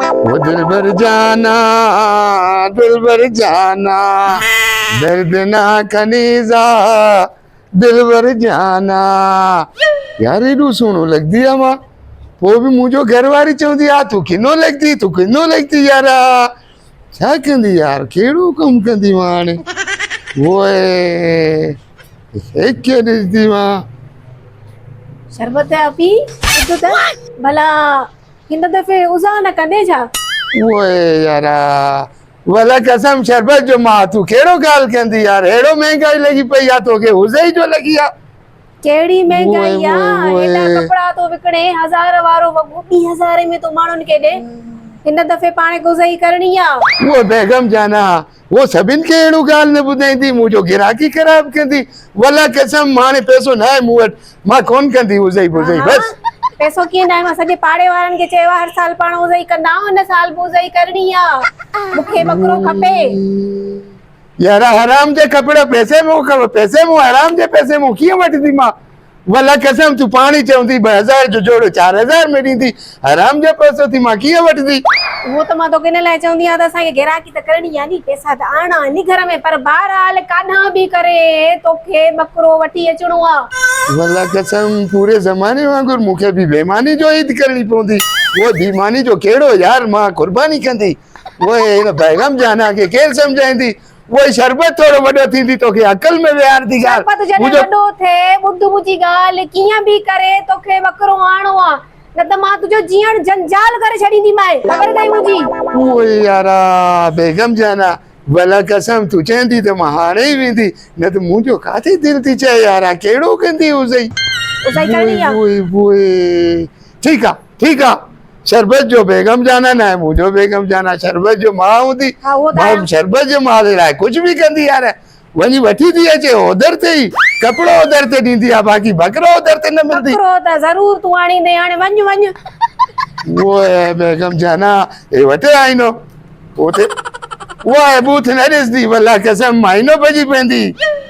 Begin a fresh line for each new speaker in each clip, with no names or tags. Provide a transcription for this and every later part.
वो दिल भर जाना, दिल भर जाना, दर्द ना कनीजा, दिल भर जाना। यार एडू सोनो लगदी है मां। वो भी मुझो घरवारी चवंदी आ तू किनो लगदी, तू किनो लगदी यार। छा कंदी यार, केड़ो कम कंदी मां हाणे। ओए एक के ॾिसदी मां।
शरबत पी ॿुध त भला हिन दफ़े उज़ा न कॾे छा?
ओए यारा वला कसम शरबत जो मां तू केड़ो ॻाल्हि कंदी यार। हेड़ो महंगाई लगी पई आ तोखे हुज़ई जो लगी आ।
केड़ी महंगाई
ओए,
आ,
ओए,
हेॾा
ओए।
कपड़ा तो विकणे 1000 वारो वॻो 2000 में तो माण्हुनि खे ॾे। हिन दफ़े पाण गुज़ई करणी आ।
वो बेगम जाना वो सभिन के एड़ो ॻाल्हि न ॿुधाईंदी, मुंहिंजो गिराकी ख़राब कंदी। वला कसम हाणे पैसो न आहे मूं वटि, मां कोन कंदी हुज़ई बुज़ई बस।
पैसो कीअं न आहे? मां सॼे पाड़े वारनि खे चयो हर साल पाण उज़ई कंदा, हिन साल बि उज़ई करणी आ। मूंखे बकरो खपे।
यार हराम जे कपिड़ा पैसे में हराम जे पैसे में कीअं वठंदी मां? वला कसम तू पाणी चवंदी 2000 जो जोड़ो 4000 में ॾींदी, हराम जो पैसो थी मां कीअं वठंदी?
वो तो मां तो किन लाइ चवंदी आहियां त असांखे गिराकी त करणी आहे नी, पैसा त आणा नी घर में, पर बहरहाल कान्हा बि करे तोखे बकरो वठी अचणो आहे।
वल्ला कसम पूरे ज़माने वांगुर मूंखे बि बेईमानी जो ईद करणी पवंदी। वो बेईमानी जो केड़ो यार मां कुर्बानी कंदी। वो इन बैगम जाना के केर समझाईंदी। वो शरबत थोड़ो वडो थींदी तोखे अकल में विहार दी गाल।
शरबत जने वडो थे बुद्ध मुजी गाल कीअं भी करे तोखे बकरो आणो आ, न त मां तुझो जीअण जंजाल करे छडींदी माए, खबर तई मुजी।
ओए यारा बेगम जाना वला कसम तू चंदी त मां हाणे ही वेंदी, न त मुंहिंजो काथे दिल थी चए यारा केड़ो कंदी उज़ई
करणी आ।
ओए ठीक आ शरबत जो बेगम जाना ना है, मुझो बेगम जाना शरबत जो मां हूंदी। मां शरबत जो मां लाइ कुछ भी कंदी यार। वनी वठी थी अचे उधर ते ही कपड़ो उधर ते ॾींदी आ, बाकी बकरो उधर ते न मिलदी।
बकरो त जरूर तू आणींदे, हाणे वञ वञ।
ओए बेगम जाना ए वटे आईनो ओते वो बूथ न ॾिसदी वल्ला कसम माइनो बजी पेंदी।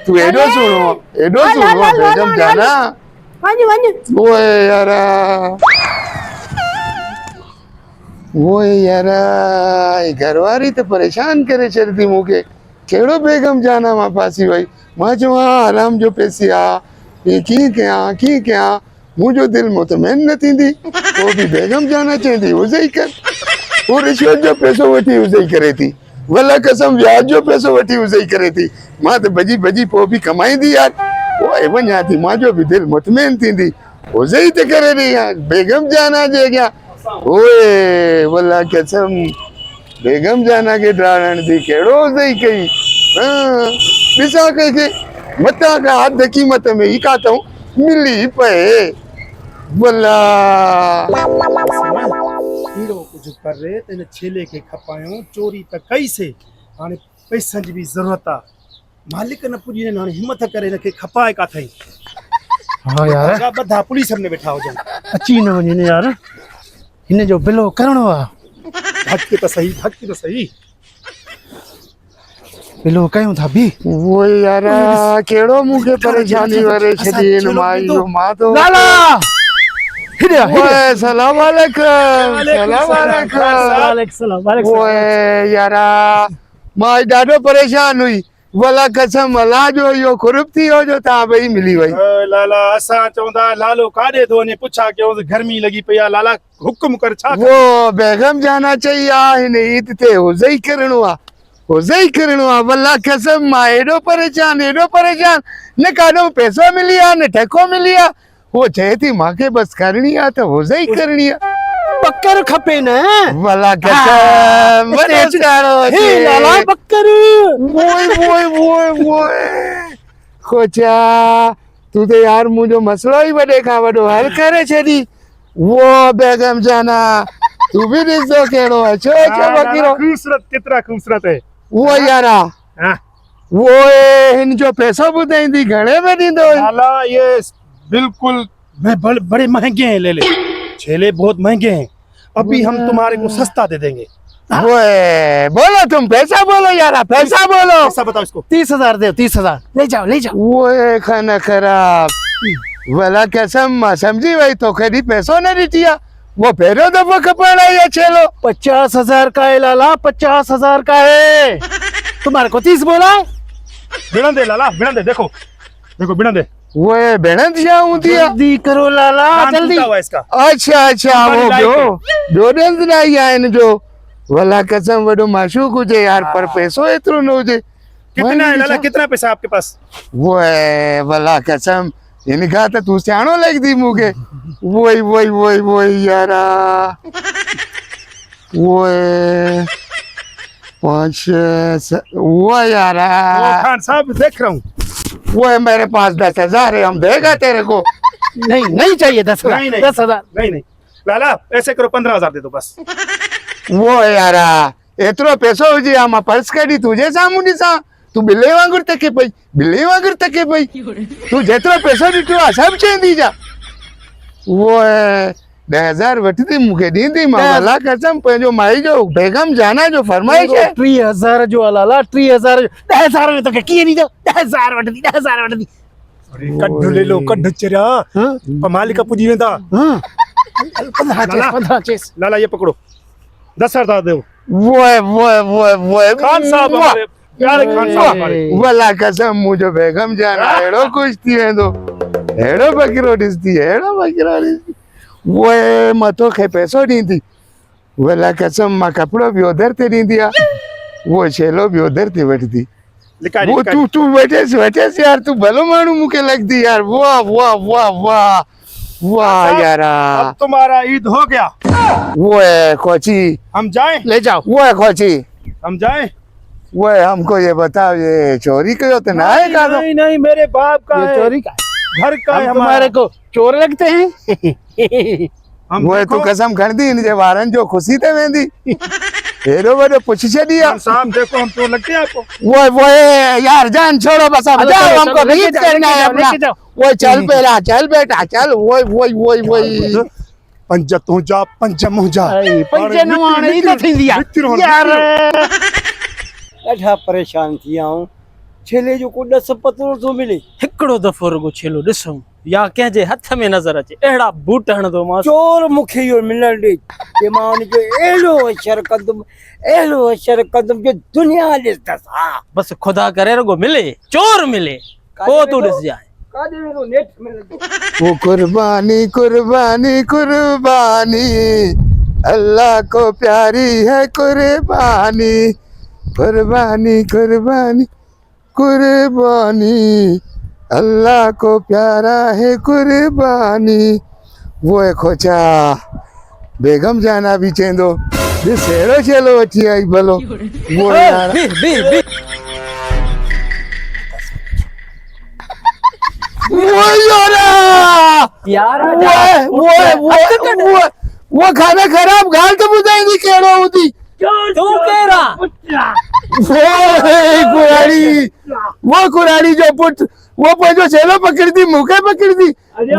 तू एडो सुनो बेगम जाना
वञ वञ।
ओए यारा ओए यारा घरवारी तो परेशान करे छॾदी मूंखे। केड़ो बेगम जाना मां फासी वई। मां चवां आराम जो पैसे आ ये कीअं कयां मुंहिंजो दिल मुतमइन न थींदी। वो भी बेगम जाना चवंदी उज़ई कर। वो रिश्वत जो पैसो वठी उज़ई करे थी, वल्ला कसम व्याज जो पैसो वठी उज़ई करे थी। मां त भजी पो भी कमाईंदी यार। ओए वञा थी मुंहिंजो भी दिल मुतमइन थींदी। उज़ई त करे रही आहे बेगम जाना जे अॻियां। ओए वल्ला कसम बेगम जाना के ड्राणन थी केड़ो उज़ई कई। ॾिसां कंहिंखे मथां खां अध क़ीमत में ही काथऊं मिली पए वल्ला।
हीरो कुछ कर रहे तेने छेले के खपायो चोरी त कई से, हाने पैसा जी भी जरूरत आ। मालिक न पुजी ने हाने हिम्मत करे न के खपाए का थई। हां यार बधा पुलिस हमने बैठा हो जन अची न वने यार, इने जो बिलो करणो आ। भटके त सही बिलो कयूं था भी।
वो यारा केड़ो मुखे परेशानी वरे छदी इन माई जो मां तो
लाला
ओए सलाम अलैकुम सलाम। ओए यारा मां ॾाढो परेशान हुई। वला कसम अल्लाह जो यो खुरब थी हो जो ता भई मिली वई।
लाला असा चौंदा लालो काडे तो ने पुछा क्यों गर्मी लगी पया, लाला हुक्म कर छा।
वो बेगम जाना चाहिए आ इन ईद ते उज़ई करणो आ वल्ला कसम मां एडो परेशान न काडो पैसो मिली आ न ठेको मिली आ। वो चए थी मांखे बस करनी आ तो उज़ई करनी आ।
बकर खपे न
वल्ला कसम
हे लाला बकर।
ओए खोचा तू तो यार मुझो मसलो ही वडे का वडो हल करे छडी। वो बेगम जाना तू भी ॾिसो केड़ो है छो बकरो
खूबसूरत कितना खूबसूरत है।
वो यारा वो इन जो पैसो बुधाईंदी घणे में ॾींदो।
लाला ये बिल्कुल बड़े महंगे हैं, ले छेले बहुत महंगे हैं, अभी हम तुम्हारे को सस्ता दे देंगे।
ओए बोलो तुम पैसा बोलो यारा पैसा बोलो।
पैसा बताओ इसको 30,000 दे 30,000 ले जाओ।
ओए खाना खराब वला कसम मां समझी वई तो कदी पैसो न ॾिठी आ। वो पहले दफा कपड़ा या चलो
50,000 का है लाला, 50,000 का है। तुम्हारे को 30 बोला है? बिना दे लाला, बिना दे, देखो देखो बिना दे।
वो बेणत जाऊं दिया
जल्दी करो लाला, जल्दी। हुआ इसका।
अच्छा अच्छा वो जो डंद नहीं आए न जो वला कसम वडो माशूक हुजे यार पर पैसो एतरो न हुजे।
कितना है लाला, कितना पैसा आपके पास?
वो है वला कसम इनका तो तू सियाणो लग दी मुके। वही यारा वो है 5 वो यारा
खान साहब देख रहा हूँ।
वो है मेरे पास 10,000 है, हम देगा तेरे को।
नहीं नहीं चाहिए 10,000। 10,000 नहीं लाला, ऐसे करो 15,000 दे दो बस।
वो है यारा एतरो पैसो हुजे आमा पर्स कढी तुझे सामू ॾिसां तू बिल्ले वांगुर तके पई तू जेतिरो पैसो ॾिठो आहे सभु चईंदी जा। वो है 10,000 वठंदी मूंखे ॾींदी मां भला कसम पंहिंजो माई जो बेगम जाना जो फरमाइश है।
30,000 जो लाला, 30,000 जो 10,000 में तो कीअं ॾींदो? 10,000 वठंदी। अरे कढ ले लो, कढ चरिया मालिक पुजी वेंदा। 15 चेस लाला, ये पकड़ो 10,000 दो।
वो है
खान साहब हमारे प्यारे खान साहब हमारे।
भला कसम मुझे बेगम जाना एड़ो कुछ थी वेंदो, एड़ो बकरो ॾिसदी, वो मथो खे पैसो ॾींदी। भला कसम मां कपिड़ो बि उधर ते ॾींदी आहे, वो छेलो बि उधर ते वठंदी। वो तू वेठेस यार, तू भलो माण्हू मूंखे लॻदी यार। वाह यारा,
अब तुम्हारा ईद हो गया।
वो है कोची,
हम जाएं? ले जाओ।
वो है कोची,
हम जाएं?
वो है हमको ये बताओ, ये चोरी करो तो ना है का?
नहीं मेरे बाप का है। चोरी का घर का है, हमारे को चोर लगते हैं।
वो है तू कसम खण दी इनजे वारन जो खुशी ते वेंदी। हेरो वडो पुछ छडिया
साहब, देखो हम चोर लगते हैं आपको?
वो यार जान छोड़ो बस, अब जाओ, हमको गीत करना है अपना। वो चल पहला, चल बेटा चल। वो
पंज तू जा, पंज मुंह जा।
पंज नुआणे ई न थींदी आहे
यार।
ॾाढा परेशान थी विया आहियूं। छेले जो को 10 पतरो थो मिले।
हिकिड़ो दफ़ो रुगो छेलो ॾिसूं या कंहिंजे हथ में नज़र अचे, अहिड़ा बूट हणंदो मां।
चोर मूंखे इहो मिलण ॾे कि मां हुनजो अहिड़ो अशर कंदुमि कि दुनिया ॾिसंदसि। हा
बसि खुदा करे रुगो मिले, चोर मिले, पोइ तूं ॾिसजांइ।
काॾे वेंदो? नेठ मिलंदो।
वो कुर्बानी कुर्बानी कुर्बानी अल्लाह को प्यारी है कुर्बानी, कुर्बानी कुर्बानी कुर्बानी अल्लाह को प्यारा है कुर्बानी। वो है खोचा बेगम जाना भी चेंदो सेड़ो चलो अच्छी आई भलो। वो यार वो खाना खराब गाल तो बुझाई केड़ो होती।
तू केरा?
वो कुराड़ी जो पुट वो पंहिंजो छेलो पकड़ती मूंखे पकड़ती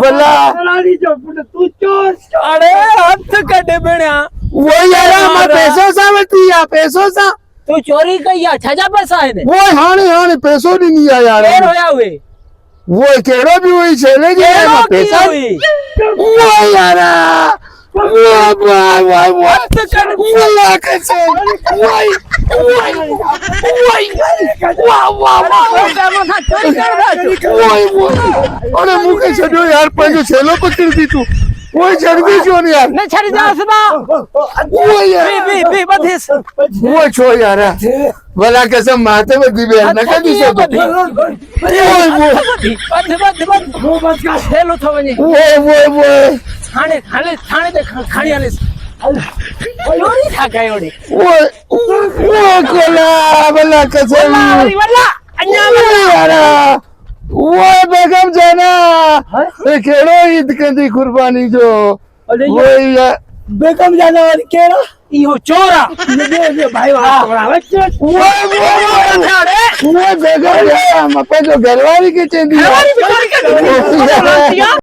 भला।
तू चोर।
अरे हथ कढे भेणिया।
वो यार मां पैसो सां वठी आहे, पैसो सां।
तू चोरी कई आहे, छाजा पैसा आहिनि?
वो हाणे पैसो ॾिनी आहे यार।
केर हुया उहे?
वो कहिड़ो बि हुई छेले जे मां पैसा। वो यार मूंखे छॾियो यार, पंहिंजो छेलो पकड़ती तूं। वो छॾंदी छो न यार?
न छॾजांसि मां।
वो छो यार? भला कसम मां त वधी विया न कढी सघो।
छेलो थो वञे।
वो
हाणे थाणे ते खणी हलिस। चोरी छा कयो होॾे?
वो कोला भला कसम यार। वो बेगम जाना केड़ो ईद कंदी कुर्बानी जो। वो यार
बेगम जाना वाली केड़ा?
इहो चोर आ।
भाई
वो बेगम जाना पंहिंजो घरवारी खे चवंदी आहे।